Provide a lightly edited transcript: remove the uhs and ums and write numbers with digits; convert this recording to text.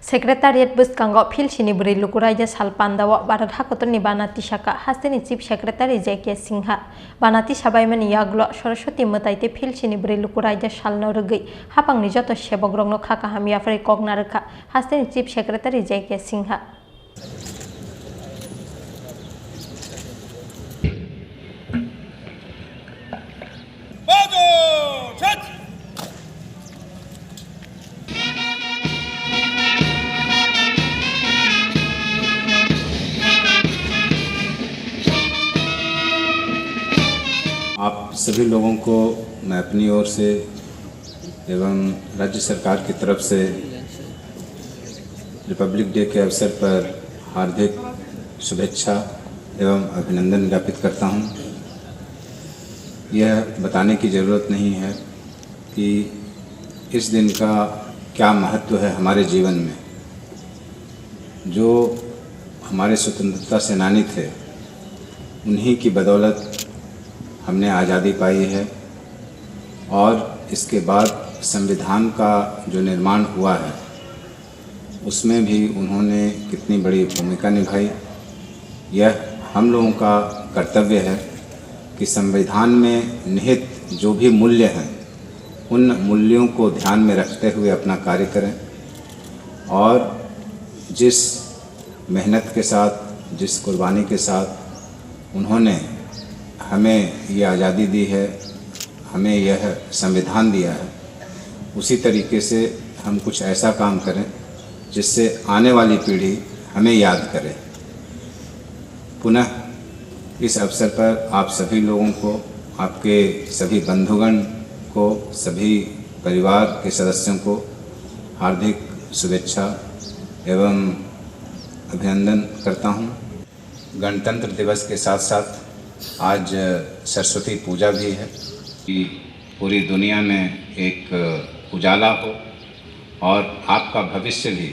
Secretariat bus kanggo phil sini beri lukuraja salpandawa barat hakoton ni banati shaka hasteni chief secretary J.K. Singha banati sabaimani yaglo Saraswati mataite phil sini beri lukuraja salno rugi hapang ni joto sebogrongno khaka hamia fari kognarka hasteni chief secretary J.K. Singha आप सभी लोगों को मैं अपनी ओर से एवं राज्य सरकार की तरफ से रिपब्लिक डे के अवसर पर हार्दिक शुभेच्छा एवं अभिनंदन ज्ञापित करता हूं। यह बताने की ज़रूरत नहीं है कि इस दिन का क्या महत्व है हमारे जीवन में। जो हमारे स्वतंत्रता सेनानी थे उन्हीं की बदौलत हमने आज़ादी पाई है और इसके बाद संविधान का जो निर्माण हुआ है उसमें भी उन्होंने कितनी बड़ी भूमिका निभाई। यह हम लोगों का कर्तव्य है कि संविधान में निहित जो भी मूल्य हैं उन मूल्यों को ध्यान में रखते हुए अपना कार्य करें और जिस मेहनत के साथ जिस कुर्बानी के साथ उन्होंने हमें ये आज़ादी दी है, हमें यह संविधान दिया है, उसी तरीके से हम कुछ ऐसा काम करें जिससे आने वाली पीढ़ी हमें याद करे। पुनः इस अवसर पर आप सभी लोगों को, आपके सभी बंधुगण को, सभी परिवार के सदस्यों को हार्दिक शुभेच्छा एवं अभिनंदन करता हूं। गणतंत्र दिवस के साथ साथ आज सरस्वती पूजा भी है कि पूरी दुनिया में एक उजाला हो और आपका भविष्य भी